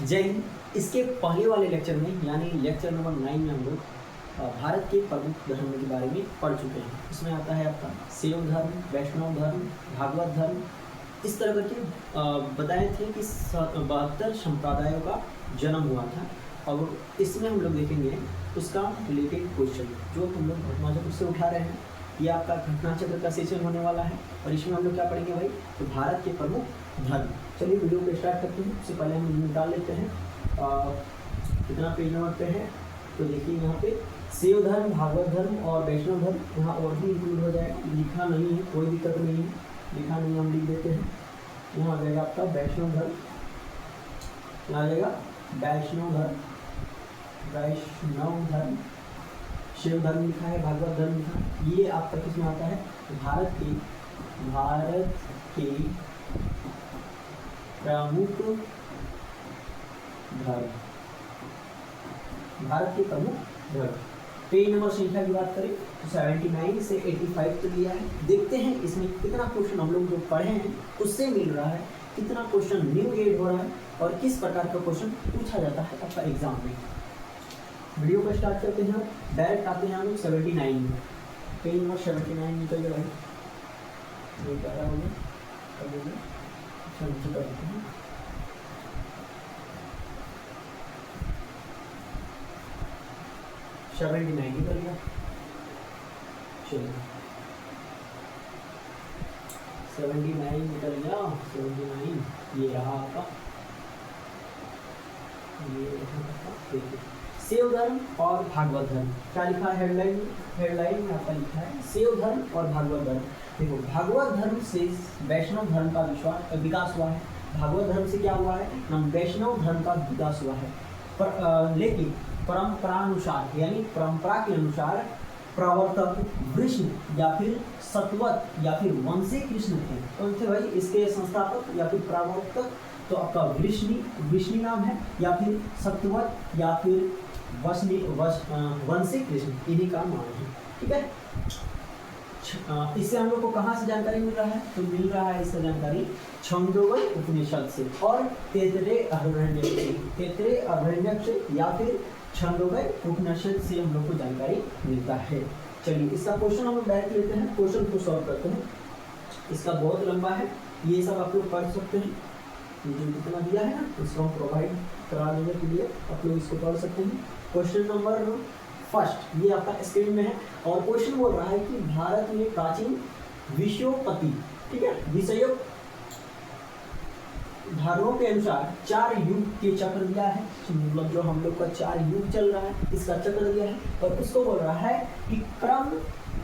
जय हिंद। इसके पहले वाले लेक्चर में यानी लेक्चर नंबर 9 में हम लोग भारत के प्रमुख धर्मों के बारे में पढ़ चुके हैं। इसमें आता है आपका शैव धर्म, वैष्णव धर्म, भागवत धर्म, इस तरह करके बताए थे कि 72 संप्रदायों का जन्म हुआ था। और इसमें हम लोग देखेंगे उसका रिलेटेड क्वेश्चन जो हम लोग घटना चक्र से उठा रहे हैं। ये आपका घटना चक्र का सेशन होने वाला है और इसमें हम लोग क्या पढ़ेंगे भाई, तो भारत के प्रमुख धर्म। चलिए वीडियो को स्टार्ट करते हैं। उससे पहले हम निकाल लेते हैं कितना पेज नंबर पे है। तो देखिए यहाँ पे शैव धर्म, भागवत धर्म और वैष्णव धर्म यहाँ और भी इंक्लूड हो जाएगा। लिखा नहीं है, कोई दिक्कत नहीं है, लिखा नहीं हम लिख देते हैं। यहाँ आ जाएगा आपका वैष्णव धर्म, यहाँ आ जाएगा वैष्णव धर्म, वैष्णव धर्म, शैव धर्म लिखा है, भागवत धर्म लिखा है। ये आपका किसमें आता है, भारत के प्रमुख धर्म, भारत के प्रमुख धर्म। पेज नंबर संख्या की बात करें तो 79 से 85 तक लिया है। देखते हैं इसमें कितना क्वेश्चन हम लोग जो पढ़े हैं उससे मिल रहा है, कितना क्वेश्चन न्यू एड हो रहा है और किस प्रकार का क्वेश्चन पूछा जाता है आपका एग्जाम में। वीडियो को स्टार्ट करते हैं, डायरेक्ट आते हैं हम लोग 79 में। पेज नंबर 79 निकल गया भाई, ये क्या हो गया, अच्छा नीचे कर देते हैं। निकल गया, चलिए 79 निकल गया। 79 ये रहा आपका, ये देखिए शैव धर्म और भागवत धर्म। क्या लिखा है हेडलाइन में आपका लिखा है शैव धर्म और भागवत धर्म। देखो भागवत धर्म से वैष्णव धर्म का विकास हुआ है। भागवत धर्म से क्या हुआ है, हम वैष्णव धर्म का विकास हुआ है। लेकिन परंपरानुसार यानी परंपरा के अनुसार प्रवर्तक विष्णु या फिर सतवत या फिर वंशी कृष्ण थे। कौन थे भाई इसके संस्थापक या फिर प्रवर्तक, तो आपका विष्णु नाम है या फिर सतवत या फिर वंशी कृष्ण, इन्हीं का नाम है। ठीक है, इससे हम लोग को कहाँ से जानकारी मिल रहा है, तो मिल रहा है इससे जानकारी छंदोबद्ध उपनिषद से और तैतरेय अरण्यक से या फिर छंदोबद्ध उपनिषद से हम लोग को जानकारी मिलता है। चलिए इसका क्वेश्चन हम लोग डायरेक्ट लेते हैं, क्वेश्चन को सॉल्व करते हैं। इसका बहुत लंबा है, ये सब आप लोग पढ़ सकते हैं। जो जितना दिया है ना उसको हम प्रोवाइड करा देने के लिए आप लोग इसको पढ़ सकते हैं। क्वेश्चन नंबर फर्स्ट ये आपका स्क्रीन में है और क्वेश्चन बोल रहा है कि भारत में प्राचीन विषयोपति, ठीक है, विषयों धर्मों के अनुसार 4 युग के चक्र दिया है। मतलब जो हम लोग का 4 युग चल रहा है इसका चक्र दिया है और उसको बोल रहा है कि क्रम,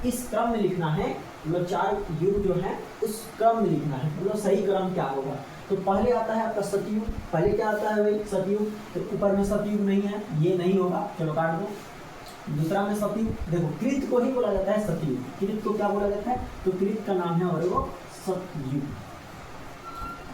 इस क्रम में लिखना है। मतलब 4 युग जो है उस क्रम में लिखना है, मतलब सही क्रम क्या होगा। तो पहले आता है आपका सतयुग। पहले क्या आता है भाई, सतयुग। तो ऊपर में सतयुग नहीं है, ये नहीं होगा, चलो काट दो। दूसरा में सतयुग, देखो कृत को ही बोला जाता है सतयुग। कृत को क्या बोला जाता है, तो कृत का नाम है और वो सतयुग।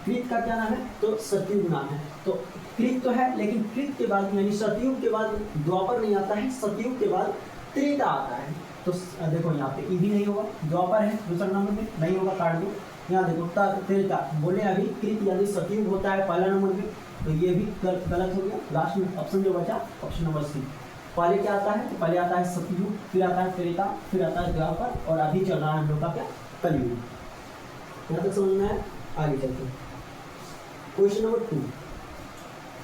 कृत का क्या नाम है, तो सतयुग नाम है। तो कृत तो है लेकिन कृत के बाद यानी सतयुग के बाद द्वापर नहीं आता है, सतयुग के बाद त्रेता आता है। तो देखो यहाँ पे भी नहीं होगा, द्वापर है दूसरा नंबर में, नहीं होगा, काट दो। यहाँ देखो त्रेता बोले अभी, कृत यानी सतयुग होता है पहला नंबर में, तो ये भी गलत हो गया। लास्ट में ऑप्शन जो बचा ऑप्शन नंबर सी। पहले क्या आता है, तो पहले आता है सतयुग, फिर आता है त्रेता, फिर आता है द्वापर और अभी चल रहा है हम लोग का क्या, कलयुग। यहाँ तक समझ में है, आगे चलते हैं। Question number 2।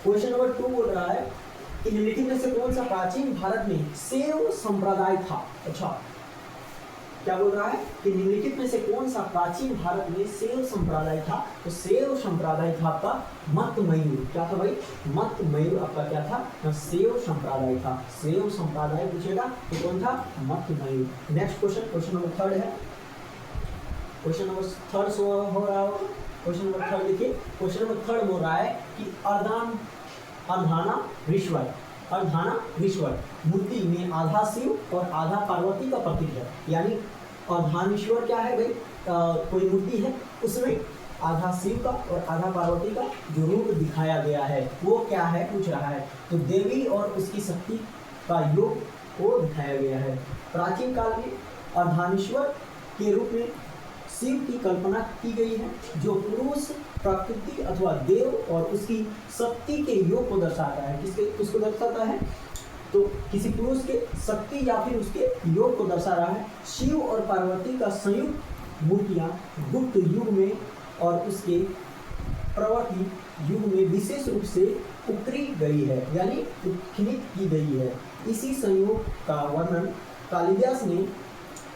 क्वेश्चन नंबर 2 बोल रहा है कि निम्नलिखित में से कौन सा प्राचीन भारत में शैव संप्रदाय था। अच्छा क्या बोल रहा है कि निम्नलिखित में से कौन सा प्राचीन भारत में शैव संप्रदाय था। तो शैव संप्रदाय था आपका मतमयूर। क्या था भाई, मतमयूर आपका क्या था, शैव संप्रदाय था। शैव संप्रदाय पूछेगा तो कौन था, मतमयूर। नेक्स्ट क्वेश्चन, क्वेश्चन नंबर 3 है। क्वेश्चन नंबर 3 हो रहा होगा। क्वेश्चन नंबर 3 देखिए, क्वेश्चन नंबर 3 बोल रहा है कि अर्धनारीश्वर मूर्ति में आधा शिव और आधा पार्वती का प्रतीक है। यानी अर्धनारीश्वर क्या है भाई, कोई मूर्ति है उसमें आधा शिव का और आधा पार्वती का जो रूप दिखाया गया है वो क्या है पूछ रहा है। तो देवी और उसकी शक्ति का योग को दिखाया गया है। प्राचीन काल में अर्धनारीश्वर के रूप में शिव की कल्पना की गई है, जो पुरुष प्रकृति अथवा देव और उसकी शक्ति के योग को दर्शाता है। किसके उसको दर्शाता है? तो किसी पुरुष के शक्ति या फिर उसके योग को दर्शा रहा है। शिव और पार्वती का संयुक्त मूर्तियां गुप्त युग में और उसके प्रवर्ती युग में विशेष रूप से उकरी गई है, यानी उत्खनित की गई है। इसी संयोग का वर्णन कालिदास ने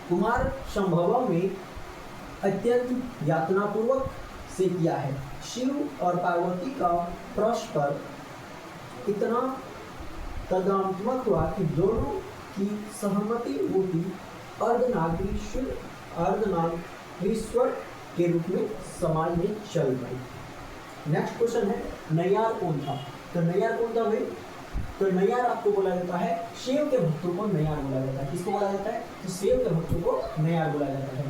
कुमार संभव में अत्यंत यातनापूर्वक से किया है। शिव और पार्वती का परस्पर इतना तदात्मक हुआ कि दोनों की सहमति मूर्ति अर्धनागरीश्वर के रूप में समाज में चल गई। नेक्स्ट क्वेश्चन है, नैयार कौन था? तो नैयार कौन था भाई? तो नैयार आपको बोला जाता है, शिव के भक्तों को नैयार बोला जाता है। किसको बोला जाता है? तो शिव के भक्तों को नैयार बोला जाता है।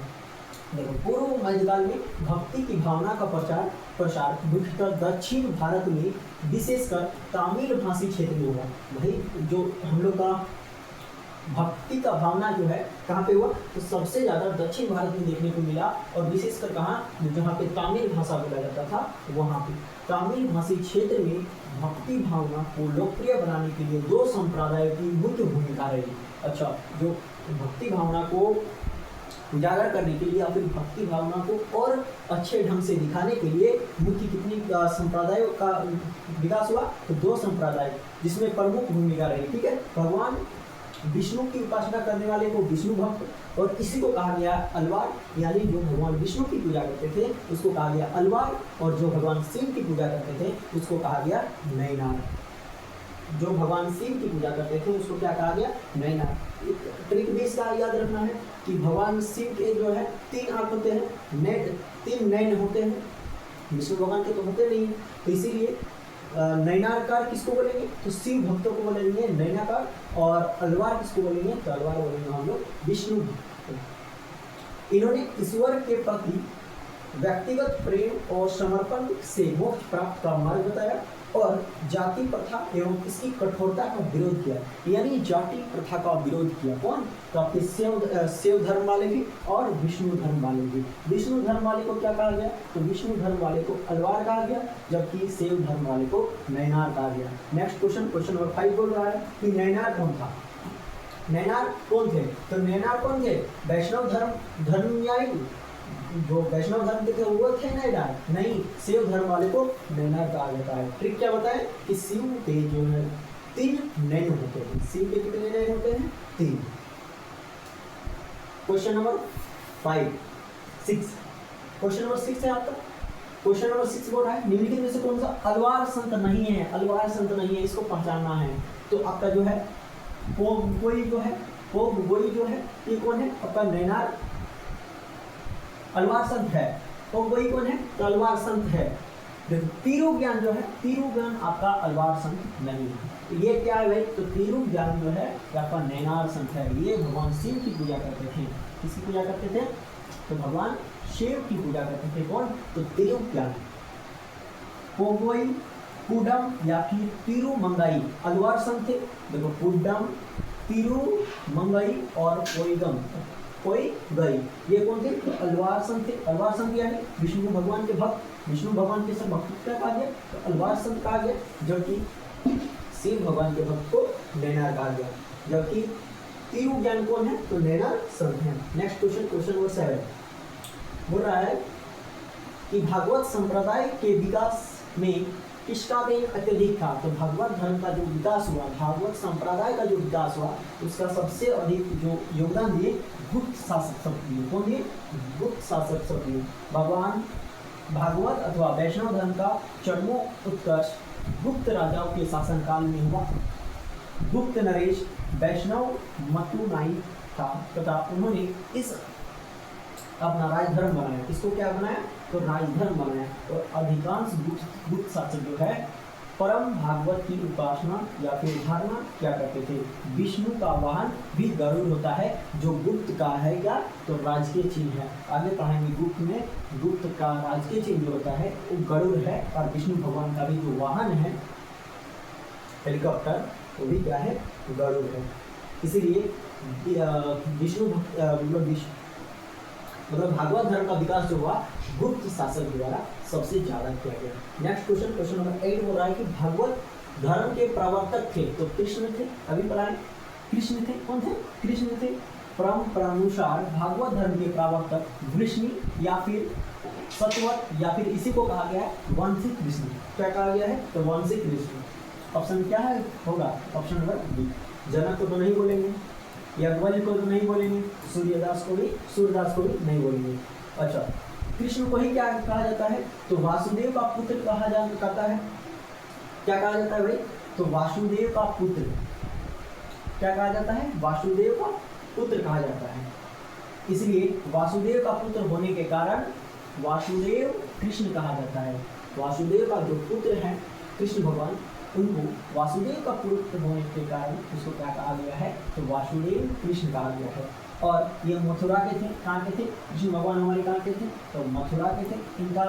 देखो, पूर्व मध्यकाल में भक्ति की भावना का प्रसार मुख्यतः दक्षिण भारत में, विशेषकर तमिल भाषी क्षेत्र में हुआ। भाई जो हम लोग का भक्ति का भावना जो है कहाँ पे हुआ? तो सबसे ज़्यादा दक्षिण भारत में देखने को मिला, और विशेषकर कहाँ? जहाँ पे तमिल भाषा बोला जाता था वहाँ पे। तमिल भाषी क्षेत्र में भक्ति भावना को लोकप्रिय बनाने के लिए दो संप्रदायों की मुख्य भूमिका रही। अच्छा, जो भक्ति भावना को उजागर करने के लिए या फिर भक्ति भावना को और अच्छे ढंग से दिखाने के लिए मुख्य कितनी संप्रदायों का विकास हुआ? तो दो संप्रदाय, जिसमें प्रमुख भूमिका रही। ठीक है, भगवान विष्णु की उपासना करने वाले को विष्णु भक्त, और इसी को कहा गया अलवार, यानी जो भगवान विष्णु की पूजा करते थे उसको कहा गया अलवार, और जो भगवान शिव की पूजा करते थे उसको कहा गया नैनार। जो भगवान शिव की पूजा करते थे उसको क्या कहा गया? नैनार। ट्रिक भी इसका याद रखना है कि भगवान शिव के जो है 3 आँख होते हैं, 3 नैन होते हैं, विष्णु भगवान के तो होते नहीं, तो इसीलिए नैनाकार किसको बोलेंगे? तो शिव भक्तों को बोलेंगे नैनाकार, और अलवार किसको बोलेंगे? तो अलवार बोलेंगे हम लोग विष्णु भक्त। इन्होंने ईश्वर के प्रति व्यक्तिगत प्रेम और समर्पण से मोक्ष प्राप्त का मार्ग बताया, और जाति प्रथा एवं इसकी कठोरता का विरोध किया, यानी जाति प्रथा का विरोध किया। कौन? तो आपके शिव धर्म वाले भी और विष्णु धर्म वाले भी। विष्णु धर्म वाले को क्या कहा गया? तो विष्णु धर्म वाले को अलवार कहा गया, जबकि शिव धर्म वाले को नैनार कहा गया। नेक्स्ट क्वेश्चन नंबर 5 बोल रहा है कि नैनार कौन था? नैनार कौन थे? तो नैनार कौन थे? वैष्णव धर्मयाई, जो वैष्णव धर्म के थे वो थे नैनार? नहीं, शिव धर्म वाले को नैनार कहा जाता है। ट्रिक क्या बताएं कि शिव के जो है 3 नैन होते हैं। शिव के कितने नैन होते हैं? 3। क्वेश्चन नंबर 6 क्वेश्चन नंबर 6 है आपका। क्वेश्चन नंबर 6 बोल रहा है, निम्नलिखित में से कौन सा अलवार संत नहीं है? अलवार संत नहीं है, इसको पहचानना है। तो आपका जो है पोगबोई जो है, पोगबोई जो है ये कौन है? आपका नैनार अलवार संत है। पोगबोई कौन है? तो अलवार संत है। तीरू ज्ञान जो है, तीरू ज्ञान आपका अलवार संत नहीं है। तो ये क्या है भाई? तो तीरू ज्ञान जो है आपका नैनार संत है। ये भगवान शिव की पूजा करते थे। किसकी पूजा करते थे? तो भगवान शिव की पूजा करते थे। कौन? तो तीरू ज्ञान। पोगबोई, पुडम या फिर तीरू मंगाई अलवार संत थे। देखो, पुडम, तीरू मंगाई और पोइगम, कोई गई, ये कौन थे? तो अलवार संत थे। अलवार संत यानी विष्णु भगवान के भक्त। विष्णु भगवान के सब भक्त क्या कहा गया? तो अलवार संत कहा गया, जबकि शिव भगवान के भक्त को नैनार कहा गया। जबकि तीरू ज्ञान कौन है? तो नैनार संत है। नेक्स्ट क्वेश्चन नंबर 7 बोल रहा है कि भागवत संप्रदाय के विकास में किसका देन अत्यधिक था? तो भागवत धर्म का जो विकास हुआ, भागवत संप्रदाय का जो विकास हुआ, उसका सबसे अधिक जो योगदान दिए गुप्त शासक सब दिए। कौन दिए? गुप्त शासक सब दिए। भगवान भागवत अथवा वैष्णव धर्म का चरमोत्कर्ष गुप्त राजाओं के शासनकाल में हुआ। गुप्त नरेश वैष्णव मतुनाई था तथा उन्होंने इस अपना राजधर्म बनाया। इसको क्या बनाया? तो राजधर्म बनाया। और अधिकांश गुप्त शासक जो है परम भागवत की उपासना या फिर धारणा क्या करते थे? विष्णु का वाहन भी गरुड़ होता है, जो गुप्त का है क्या? तो राजकीय चिन्ह है। आगे पढ़ाएंगे गुप्त में, गुप्त का राजकीय चिन्ह जो होता है वो गरुड़ है, और विष्णु भगवान का भी जो वाहन है हेलीकॉप्टर, वो भी क्या है? गरुड़ है। इसीलिए विष्णु मतलब भागवत धर्म का विकास जो हुआ गुप्त शासक द्वारा सबसे ज्यादा किया गया। नेक्स्ट क्वेश्चन, क्वेश्चन नंबर 8 बोल रहा है कि भागवत धर्म के प्रवर्तक थे, तो कृष्ण थे, अभी पढ़ा है, कृष्ण थे, कौन थे? कृष्ण थे। परम्परानुसार भागवत धर्म के प्रवर्तक वृष्णि या फिर सतवत या फिर इसी को कहा गया है वंशिक विष्णु। क्या कहा गया है? तो वंशिक विष्णु। ऑप्शन क्या है होगा? Option number B. जनक को तो नहीं बोलेंगे, याज्ञवल्क्य को तो नहीं बोलेंगे, सूर्यदास को भी नहीं बोलेंगे। अच्छा, कृष्ण को ही क्या कहा जाता है? तो वासुदेव का पुत्र कहा जाता है। क्या कहा जाता है भाई? तो वासुदेव का पुत्र। क्या कहा जाता है? वासुदेव का पुत्र कहा जाता है। इसलिए वासुदेव का पुत्र होने के कारण वासुदेव कृष्ण कहा जाता है। वासुदेव का जो पुत्र है कृष्ण भगवान, उनको वासुदेव का पुत्र होने के कारण उसको क्या कहा गया है? तो वासुदेव कृष्ण कहा गया है। और ये मथुरा के थे। कहाँ के थे? कृष्ण भगवान हमारे कहाँ के थे? तो मथुरा के थे। इनका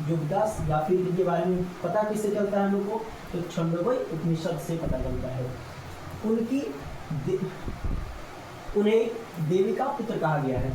जो विकास या फिर इनके बारे में पता किससे चलता है हम लोग को? तो छंदोबद्ध उपनिषद से पता चलता है। उन्हें देवी का पुत्र कहा गया है।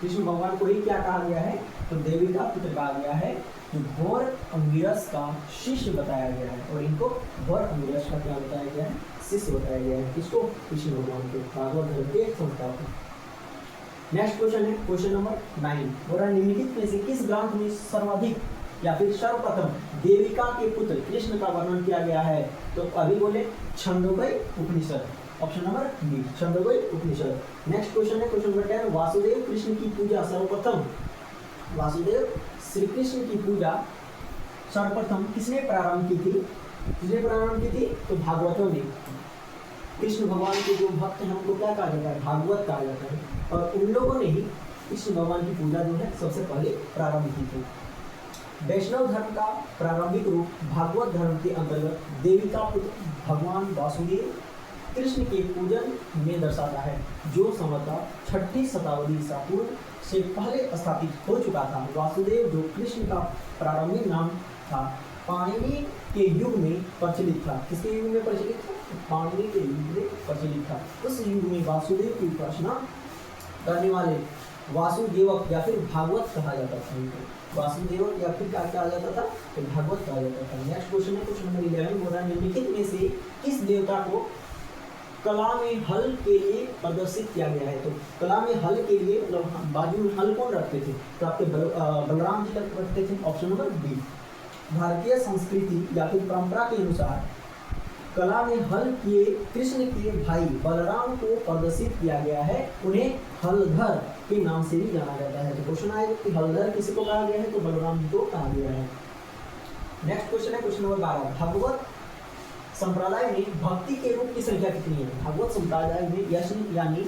कृष्ण भगवान को ही क्या कहा गया है? तो देवी का पुत्र कहा गया है, जो घोर अंगिरस का शिष्य बताया गया है। और इनको घोर अंगिरस का क्या बताया गया है? शिष्य बताया गया है। किसको? कृष्ण भगवान को, भागवत धर्म के संस्थापक। नेक्स्ट क्वेश्चन है क्वेश्चन नंबर 9। बोला निम्नलिखित में से किस ग्रंथ में सर्वाधिक या फिर सर्वप्रथम देविका के पुत्र कृष्ण का वर्णन किया गया है? तो अभी बोले छंदोबद्ध उपनिषद। ऑप्शन नंबर बी, छंदोबद्ध उपनिषद। नेक्स्ट क्वेश्चन है क्वेश्चन नंबर 10। वासुदेव कृष्ण की पूजा सर्वप्रथम, वासुदेव श्री कृष्ण की पूजा सर्वप्रथम किसने प्रारंभ की थी? किसने प्रारंभ की थी? तो भागवतों ने। कृष्ण भगवान के जो भक्त हैं उनको क्या कहा जाता है? भागवत कहा जाता है। और उन लोगों ने ही कृष्ण भगवान की पूजा जो है सबसे पहले प्रारंभ की थी। वैष्णव धर्म का प्रारंभिक रूप भागवत धर्म के अंतर्गत देवी का पुत्र भगवान वासुदेव कृष्ण के पूजन में दर्शाता है, जो संवतः 6ठी शताब्दी ईसा पूर्व से पहले स्थापित हो चुका था। वासुदेव जो कृष्ण का प्रारंभिक नाम था, पाणिनि के युग में प्रचलित था। किसके युग में प्रचलित था? पाणिनि के युग में प्रचलित था। उस युग में वासुदेव की उपासना करने वाले वासुदेवक या फिर भागवत कहा जाता था। इनको वासुदेवक या फिर क्या कहा जाता था? तो भागवत कहा जाता था। नेक्स्ट क्वेश्चन है क्वेश्चन नंबर 11। बोल रहा है निम्नलिखित में से किस देवता को कला में हल के लिए प्रदर्शित किया गया है? तो कला में हल के लिए मतलब बाजू में हल कौन रखते थे? तो आपके बलराम जी रखते थे। Option number B. भारतीय संस्कृति या फिर परंपरा के अनुसार कला में हल किए कृष्ण के भाई बलराम को प्रदर्शित किया गया है। उन्हें हलधर के नाम से भी जाना जाता है। तो क्वेश्चन आएगा कि हलधर किसी को कहा गया है? तो बलराम जी को कहा गया है। नेक्स्ट क्वेश्चन है क्वेश्चन नंबर 12। भागवत संप्रदाय में भक्ति के रूप की संख्या कितनी है? भागवत संप्रदाय में यानी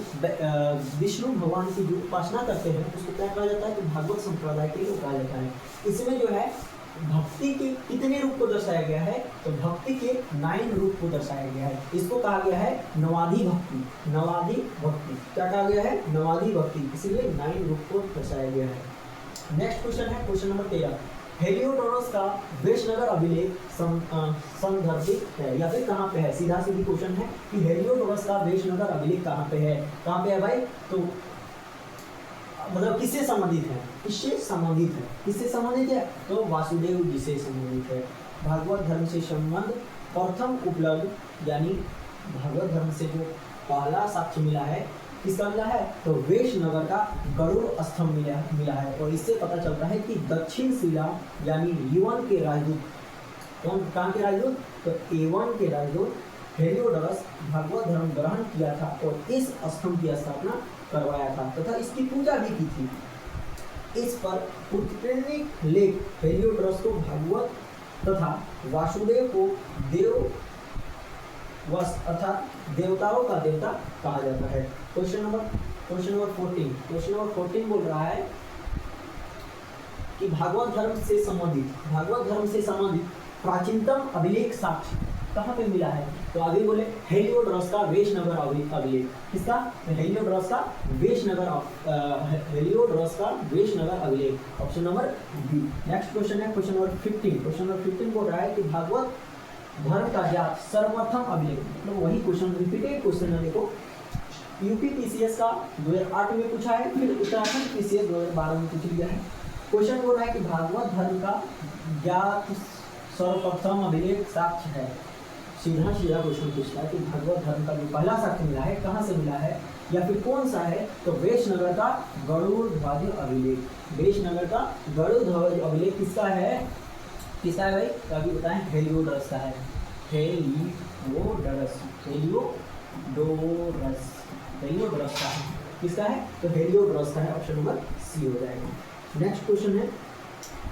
विष्णु भगवान की जो उपासना करते हैं उसको क्या कहा जाता है? तो भागवत संप्रदाय के लिए कहा जाता है। इसमें जो है भक्ति के कितने रूप को दर्शाया गया है? तो भक्ति के 9 रूप को दर्शाया गया है। इसको कहा गया है नवाधि भक्ति। नवाधि भक्ति क्या कहा गया है? नवाधि भक्ति, इसीलिए 9 रूप को दर्शाया गया है। नेक्स्ट क्वेश्चन है क्वेश्चन नंबर 13। हेलियोडोरस का वैश्यनगर अभिलेख संदर्भित है या फिर कहाँ पे है? सीधा सीधी क्वेश्चन है कि हेलियोडोरस का वैश्यनगर अभिलेख कहाँ पे है? कहाँ पे है भाई? तो मतलब किससे संबंधित है? किससे संबंधित है? किससे संबंधित है? तो वासुदेव जी से संबंधित है। भागवत धर्म से संबंध प्रथम उपलब्ध यानी भागवत धर्म से जो पहला साक्ष्य मिला है किसका मिला है? तो वैश्यनगर का गरुड़ स्तंभ मिला है। और इससे पता चलता है कि दक्षिण शिला यानी यवन के राजदूत, कौन के राजदूत? तो एवन के राजदूत हेलियोडोरस भागवत धर्म ग्रहण किया था और इस स्तंभ की स्थापना करवाया था तथा इसकी पूजा भी की थी। इस पर उत्प्रेरक लेख हेलियोडोरस को भागवत तथा वासुदेव को देव वस अर्थात देवताओं का देवता कहा जाता है। Question number 14। क्वेश्चन नंबर 14 बोल रहा है कि भागवत धर्म से संबंधित प्राचीनतम अभिलेख साक्ष्य कहाँ पे मिला है? तो आगे बोले हेलियोडोरस का वैश्यनगर अभिलेख। किसका? हेलियोडोरस का वैश्यनगर अभिलेख। Option number B. Next question है क्वेश्चन नंबर 15। क्वेश्चन नंबर 15 बोल रहा है कि भागवत धर्म का ज्ञात सर्वप्रथम अभिलेख, मतलब वही क्वेश्चन रिपीटेड क्वेश्चन है। देखो यूपीपीसीएस का 2008 में पूछा है, फिर उत्तराखंड पीसीएस 2012 में पूछ लिया है। क्वेश्चन बोल रहा है कि भागवत धर्म का ज्ञात सर्वप्रथम अभिलेख साक्ष्य है। सीधा सीधा क्वेश्चन पूछता है कि भागवत धर्म का जो पहला साक्ष्य मिला है कहाँ से मिला है या फिर कौन सा है, तो वैष्णनगर का गरुड़ ध्वज अभिलेख। वैष्णनगर का गरुड़ ध्वज अभिलेख किसका है, किसका है भाई, अभी बताएं, हेलियोडोरस का है। हेलियोडोरस, हेलियोडोरस, हेलियोडोरस का है, किसका है, तो हेलियोडोरस का है, ऑप्शन नंबर सी हो जाएगा। नेक्स्ट क्वेश्चन है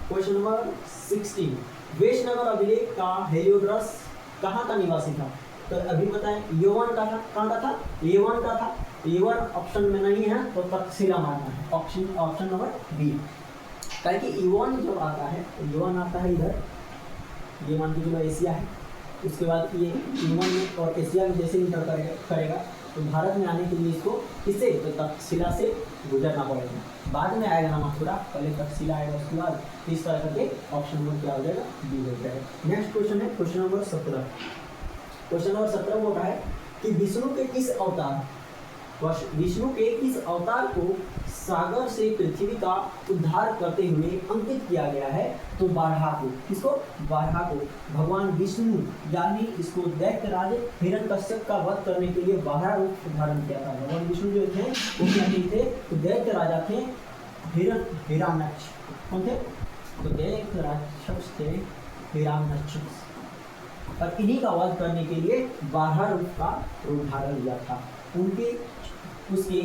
क्वेश्चन नंबर 16, वैष्णनगर अभिलेख का हेलियोडोरस कहाँ का निवासी था, तो अभी बताएं यवन का था, कहाँ का था, यवन का था। यवन ऑप्शन में नहीं है तो तक्षशिला मानना है, ऑप्शन नंबर बी। कारण कि यवन जो आता है, यवन आता है इधर, ये मान के चलो एशिया है, उसके बाद ये यवन में और एशिया में जैसे इंटर करेगा तो भारत में आने के लिए इसको किससे, तो तक्षशिला से गुजरना पड़ेगा। बाद में आएगा ना मथुरा, पहले तक्षशिला आएगा, उसके बाद इस तरह करके ऑप्शन नंबर क्या हो जाएगा, बी हो जाएगा। नेक्स्ट क्वेश्चन है क्वेश्चन नंबर 17। क्वेश्चन नंबर 17 बोल रहा है कि विष्णु के किस अवतार को सागर से पृथ्वी का उद्धार करते हुए अंकित किया गया है, तो बारहा को। किसको, बारहा को। भगवान विष्णु यानी इसको दैत्यराज हिरण्यकश्यप का वध करने के लिए बारहा रूप धारण किया था। भगवान विष्णु जो थे वो क्या थे, तो दैत्य राजा थे हिरण्याक्ष। कौन थे, तो दैत्य राक्षस थे हिरण्याक्ष, और इन्हीं का वध करने के लिए बारहा रूप का रूप धारण किया था। उसके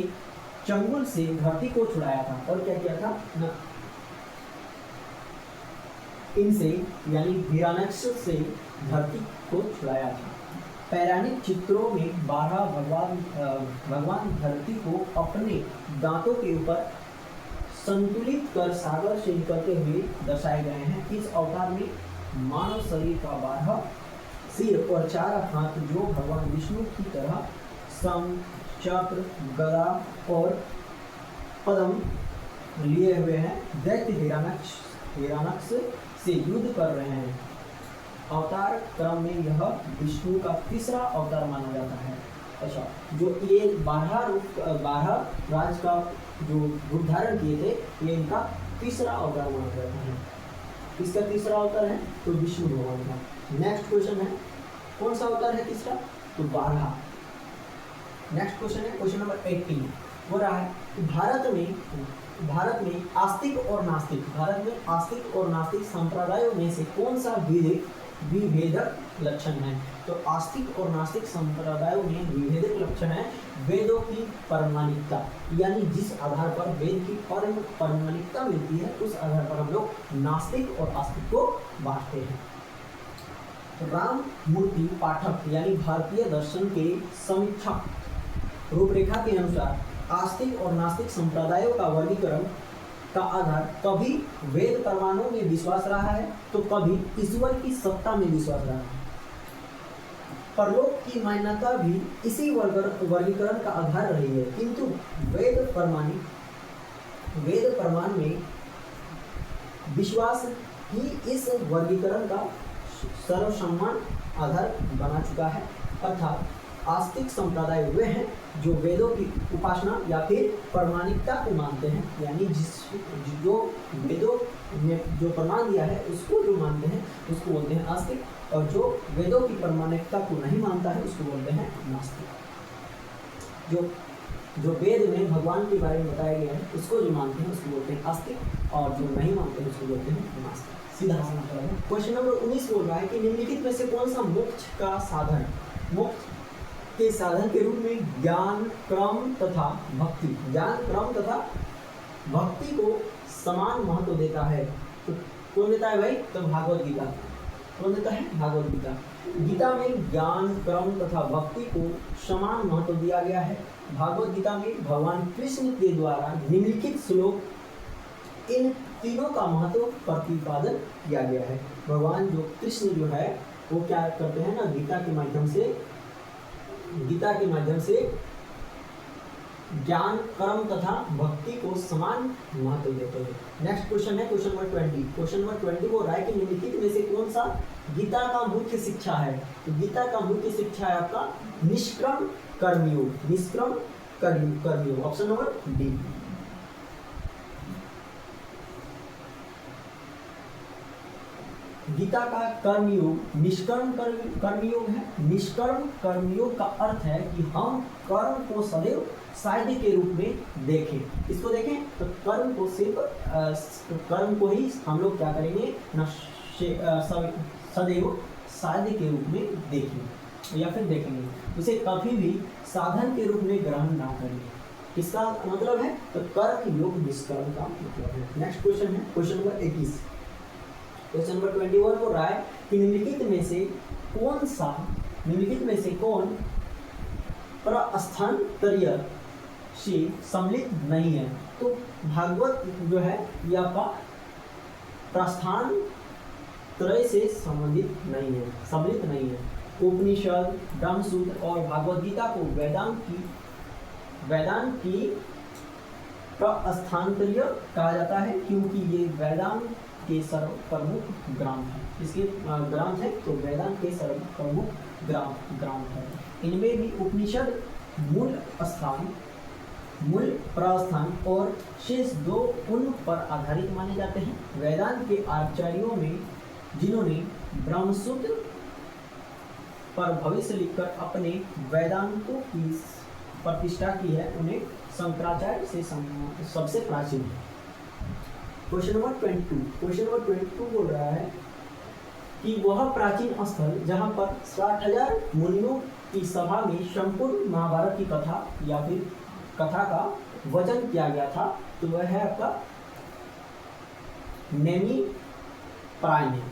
चंगुल से धरती को छुड़ाया था, और क्या किया था ना, इनसे यानी हिरण्याक्ष से धरती को छुड़ाया था। पौराणिक चित्रों में 12 भगवान धरती को अपने दांतों के ऊपर संतुलित कर सागर से निकलते हुए दर्शाए गए हैं। इस अवतार में मानव शरीर का 12 सिर और 4 हाथ जो भगवान विष्णु की तरह सम, चक्र, गदा और पद्म लिए हुए हैं, दैत्य हिरण्याक्ष से युद्ध कर रहे हैं। अवतार क्रम में यह विष्णु का तीसरा अवतार माना जाता है। अच्छा, जो ये 12 राज का जो रूप धारण किए थे, ये इनका तीसरा अवतार माना जाता है। इसका तीसरा अवतार है तो विष्णु भगवान का। नेक्स्ट क्वेश्चन है कौन सा अवतार है तीसरा, तो 12। नेक्स्ट क्वेश्चन है क्वेश्चन नंबर 18, हो रहा है कि भारत में आस्तिक और नास्तिक संप्रदायों में से कौन सा विभेदक लक्षण है, तो आस्तिक और नास्तिक संप्रदायों में विभेदक लक्षण है वेदों की प्रामाणिकता, यानी जिस आधार पर वेद की प्रामाणिकता मिलती है उस आधार पर हम लोग नास्तिक और आस्तिक को बांटते हैं। राम मूर्ति पाठक यानी भारतीय दर्शन के समीक्षक रूपरेखा के अनुसार आस्तिक और नास्तिक संप्रदायों का वर्गीकरण का आधार कभी वेद प्रमाणों में विश्वास रहा है तो कभी ईश्वर की सत्ता में विश्वास रहा है। परलोक की मान्यता भी इसी वर्गीकरण का आधार रही है, किंतु वेद प्रमाण में विश्वास ही इस वर्गीकरण का सर्वसम्मान आधार बना चुका है। अर्थात आस्तिक संप्रदाय वे हैं जो वेदों की उपासना या फिर प्रामाणिकता को मानते हैं, यानी जो वेदों ने जो प्रमाण दिया है उसको जो मानते हैं उसको बोलते हैं आस्तिक, और जो वेदों की प्रामाणिकता को नहीं मानता है उसको बोलते हैं नास्तिक। जो वेद में भगवान के बारे में बताया गया है उसको जो मानते हैं उसको बोलते हैं आस्तिक, और जो नहीं मानते हैं उसको बोलते हैं नास्तिक। सीधा सा मतलब है। क्वेश्चन नंबर 19 बोल रहा है कि निम्नलिखित में से कौन सा मोक्ष का साधन, मोक्ष के साधन के रूप में ज्ञान क्रम तथा भक्ति को समान महत्व देता है, तो कौन देता है भाई, तो भागवत गीता। कौन देता है, भागवत गीता। गीता में ज्ञान क्रम तथा भक्ति को समान महत्व दिया गया है। भागवत गीता में भगवान कृष्ण के द्वारा निम्नलिखित श्लोक इन तीनों का महत्व प्रतिपादन किया गया है। भगवान जो कृष्ण जो है वो क्या करते हैं ना, गीता के माध्यम से ज्ञान कर्म तथा भक्ति को समान महत्व देते हैं। नेक्स्ट क्वेश्चन है क्वेश्चन नंबर 20। क्वेश्चन नंबर 20 को राय के निम्नलिखित में से कौन सा गीता का मुख्य शिक्षा है, तो गीता का मुख्य शिक्षा है आपका निष्क्रम कर्मयोग। निष्क्रम कर्मयोग। Option number D. गीता का कर्मयोग निष्कर्म कर्मयोग है। निष्कर्म कर्मयोग का अर्थ है कि हम कर्म को सदैव साध्य के रूप में देखें। इसको देखें तो कर्म को सिर्फ कर्म को ही हम लोग क्या करेंगे सदैव साध्य के रूप में देखें या फिर देखेंगे, उसे कभी भी साधन के रूप में ग्रहण ना करें। इसका मतलब है तो कर्म योग निष्कर्म का मतलब है। नेक्स्ट क्वेश्चन है क्वेश्चन नंबर 21। क्वेश्चन नंबर 21 बोल रहा है कि निम्नलिखित में से कौन प्रस्थानत्रय से सम्मिलित नहीं है। तो भागवत जो है यह आपका प्रस्थान त्रय से सम्मिलित नहीं है। उपनिषद, ब्रह्मसूत्र और भागवत गीता को वेदांत की प्रस्थानत्रय कहा जाता है, क्योंकि ये वेदांत के सर्व प्रमुख ग्रंथ है। इसके ग्रंथ है तो वेदांत के सर्व प्रमुख ग्रंथ है। इनमें भी उपनिषद मूल प्रस्थान और शेष दो उन पर आधारित माने जाते हैं। वेदांत के आचार्यों में जिन्होंने ब्रह्मसूत्र पर भविष्य लिखकर अपने वेदांतों की प्रतिष्ठा की है, उन्हें शंकराचार्य से सबसे प्राचीन है। क्वेश्चन नंबर 22 बोल रहा है कि वह प्राचीन स्थल जहाँ पर 60,000 मुनियों की सभा में संपूर्ण महाभारत की कथा या फिर कथा का वचन किया गया था, तो वह है आपका नैमिषारण्य।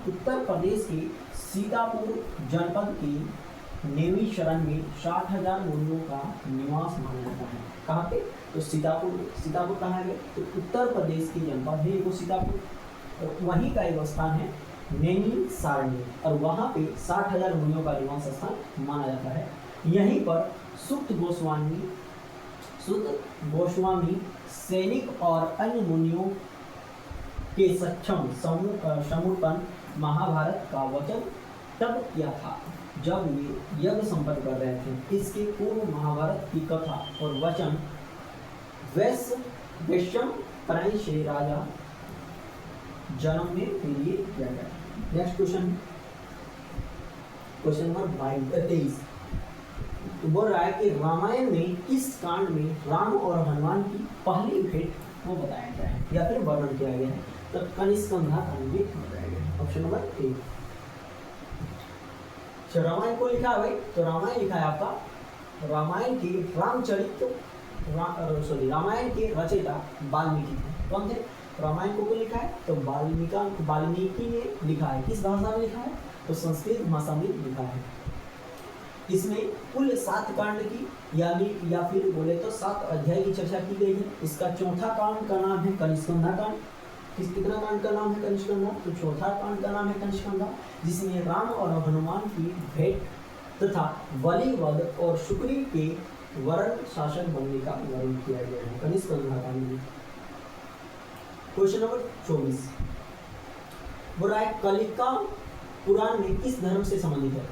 उत्तर प्रदेश के सीतापुर जनपद के नैमिषारण्य में 60,000 मुनियों का निवास माना जाता है। कहाँ पे? तो सीतापुर कहाँ है? तो उत्तर प्रदेश की जनपद है वो सीतापुर, और वहीं का एक स्थान है नैमिषारण्य, और वहाँ पे 60,000 मुनियों का निवास स्थान माना जाता है। यहीं पर सुक्त गोस्वामी सैनिक और अन्य मुनियों के सक्षम समूपन महाभारत का वचन तब किया था जब वे यज्ञ संपन्न कर रहे थे। इसके पूर्व महाभारत की कथा और वचन वैश्यम प्राय से राजा जन्म में के लिए किया गया। नेक्स्ट क्वेश्चन नंबर 23 बोल रहा है कि रामायण में किस कांड में राम और हनुमान की पहली भेंट वो बताया गया है या फिर वर्णन किया गया है। तो कनिष्कंधा कांड भी बताया गया है। Option number 1। रामायण को लिखा है भाई, तो रामायण लिखा है आपका रामायण के रचयिता वाल्मीकि थे। कौन थे? रामायण को लिखा है तो वाल्मीकि ने लिखा है। किस भाषा में लिखा है? तो संस्कृत भाषा में लिखा है। इसमें कुल 7 कांड की या फिर बोले तो 7 अध्याय की चर्चा की गई है। इसका चौथा कांड का नाम है कनिष्कंधा कांड। कितना कांड का नाम है कनिष्कंधा? तो चौथा कांड का नाम है कनिष्कंधा, जिसमें राम और हनुमान की भेंट तथा बलि वध और सुग्रीव के वरण शासक बनने का वर्णन किया गया है कनिष्कंधा कांड में। क्वेश्चन नंबर 24 बोला है कलिका पुराण में किस धर्म से संबंधित है?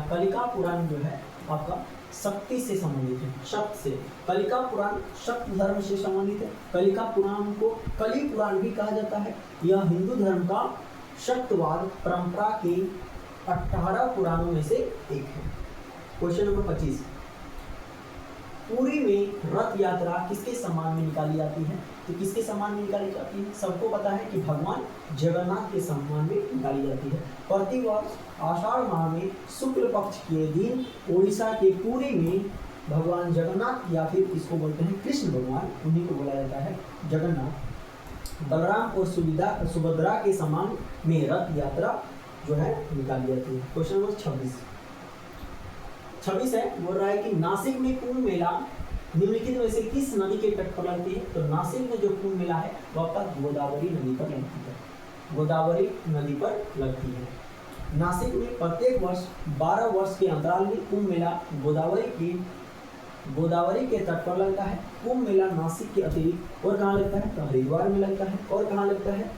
कलिका पुराण जो है आपका शक्ति से संबंधित है। शक्त से कलिका पुराण शक्त धर्म से संबंधित है। कलिका पुराण को कलि पुराण भी कहा जाता है। यह हिंदू धर्म का शक्तवाद परंपरा के 18 पुराणों में से एक है। क्वेश्चन नंबर 25 पुरी में रथ यात्रा किसके सम्मान में निकाली जाती है? तो किसके सम्मान में निकाली जाती है? सबको पता है कि भगवान जगन्नाथ के सम्मान में निकाली जाती है। प्रतिवर्ष आषाढ़ माह में शुक्ल पक्ष के दिन उड़ीसा के पुरी में भगवान जगन्नाथ या फिर इसको बोलते हैं कृष्ण भगवान, उन्हीं को बोला जाता है जगन्नाथ, बलराम और सुभद्रा के सम्मान में रथ यात्रा जो है निकाली जाती है। क्वेश्चन नंबर 26 है, बोल रहा है कि नासिक में कुंभ मेला निम्नलिखित में से किस नदी के तट पर लगती है? तो नासिक में जो कुंभ मेला है वह आपका गोदावरी नदी पर लगती है। गोदावरी नदी पर लगती है। नासिक में प्रत्येक वर्ष 12 वर्ष के अंतराल में कुंभ मेला गोदावरी के तट पर लगता है। कुंभ मेला नासिक के अतिरिक्त और कहाँ लगता है? तो हरिद्वार में लगता है। और कहाँ लगता है?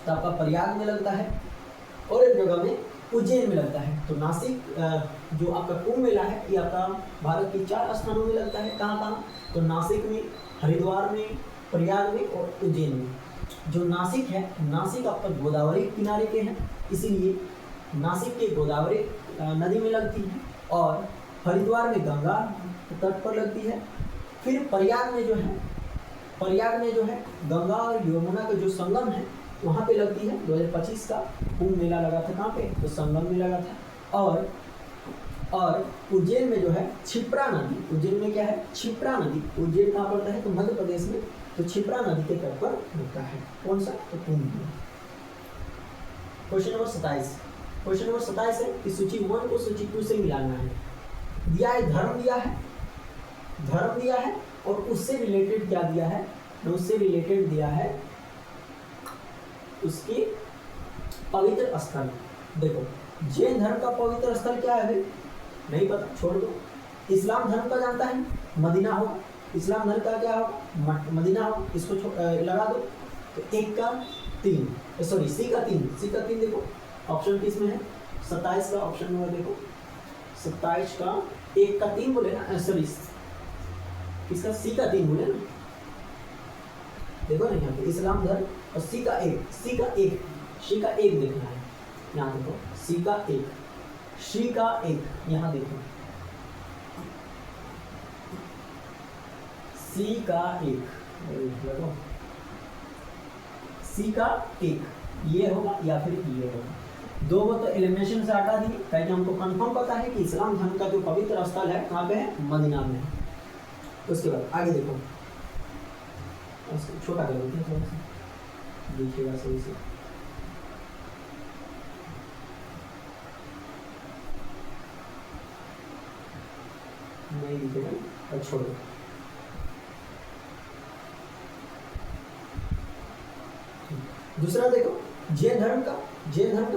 तो आपका प्रयाग में लगता है, और एक जगह में उज्जैन में लगता है। तो नासिक जो आपका कुंभ मेला है ये आपका भारत के 4 स्थानों में लगता है। कहाँ कहाँ? तो नासिक में, हरिद्वार में, प्रयाग में और उज्जैन में। जो नासिक है, नासिक आपका गोदावरी किनारे पे है, इसीलिए नासिक के गोदावरी नदी में लगती है। और हरिद्वार में गंगा तट पर लगती है। फिर प्रयाग में जो है, प्रयाग में जो है गंगा और यमुना का जो संगम है वहाँ पे लगती है। 2025 का कुंभ मेला लगा था कहाँ पे? तो संगम में लगा था। और उज्जैन में जो है क्षिप्रा नदी, उज्जैन में क्या है? क्षिप्रा नदी। उज्जैन कहाँ पड़ता है? तो मध्य प्रदेश में। तो क्षिप्रा नदी के तट पर लगता है। कौन सा? तो Kumbh Mela. Question number 27। Question number 27 है कि सूची 1 को सूची 2 से मिलाना है। दिया है धर्म, दिया है धर्म दिया है, और उससे रिलेटेड क्या दिया है? तो उससे रिलेटेड दिया है उसके पवित्र स्थल। देखो जैन धर्म का पवित्र स्थल क्या है? नहीं पता, छोड़ दो। इस्लाम धर्म का जानता है? मदीना होगा। इस्लाम धर्म का क्या होगा? मदीना होगा। इसको लगा दो। तो 1 का 3, सॉरी सी का 3 देखो ऑप्शन किस में है? 27 का ऑप्शन नंबर देखो, 27 का 1 का 3 बोले ना, सॉरी इसका सी का 3 बोले ना। देखो ना यहाँ पे इस्लाम धर्म और सी का 1 देखना है। यहाँ देखो सी का 1 यहाँ देखो सी का 1 ये होगा या फिर ये होगा। 2 तो एलिमिनेशन से हटा दिए, क्योंकि हमको कंफर्म पता है कि इस्लाम धर्म का जो पवित्र स्थल है कहाँ पे है? मदीना में है। उसके बाद आगे देखो, छोटा कर देते हैं थोड़ा सा, देखिएगा सही से। नहीं दिखेगा और छोड़ दो। दूसरा देखो जैन धर्म का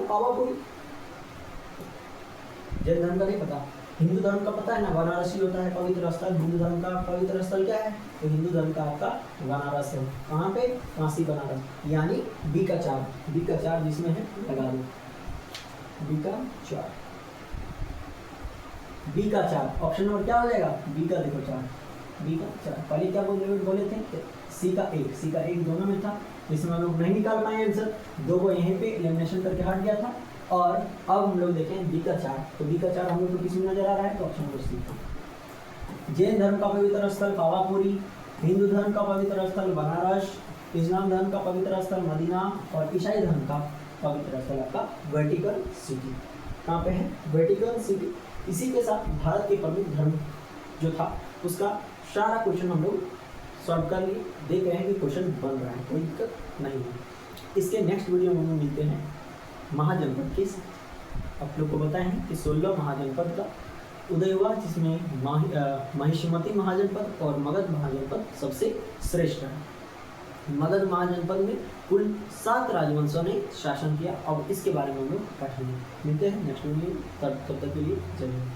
पावापुरी। जैन धर्म का नहीं पता। हिंदू धर्म का पता है ना, वाराणसी होता है पवित्र स्थल। हिंदू धर्म का पवित्र स्थल क्या है? तो हिंदू धर्म का आपका बनारस है। कहाँ पे? काशी बनारस, यानी बी का 4 जिसमें है लगा दो। बी का 4 ऑप्शन नंबर क्या हो जाएगा? बी का देखो 4। पहले क्या बोले थे? सी का 1 दोनों में था, इसमें हम लोग नहीं निकाल पाए आंसर। 2 को यहीं पे एलिमिनेशन करके हट गया था। और अब हम लोग देखें बी का 4। तो बी का 4 हम लोग को किस में नजर आ रहा है? तो ऑप्शन नंबर सी। जैन धर्म का पवित्र स्थल पावापुरी, हिंदू धर्म का पवित्र स्थल बनारस, इस्लाम धर्म का पवित्र स्थल मदीना, और ईसाई धर्म का पवित्र स्थल आपका वेटिकन सिटी। कहाँ पे है? Vatican city. इसी के साथ भारत के प्रमुख धर्म जो था उसका सारा क्वेश्चन हम लोग सॉल्व कर लिए। देख रहे हैं कि क्वेश्चन बन रहा है, कोई दिक्कत नहीं है। इसके नेक्स्ट वीडियो में हम मिलते हैं महाजनपद के। आप लोग को बताएं हैं कि 16 महाजनपद का उदय हुआ, जिसमें महिष्मती महाजनपद और मगध महाजनपद सबसे श्रेष्ठ है। मगध महाजनपद में कुल 7 राजवंशों ने शासन किया। अब इसके बारे में हम लोग पढ़ेंगे। मिलते हैं नेक्स्ट वीडियो, तब तक के लिए जय हिंद।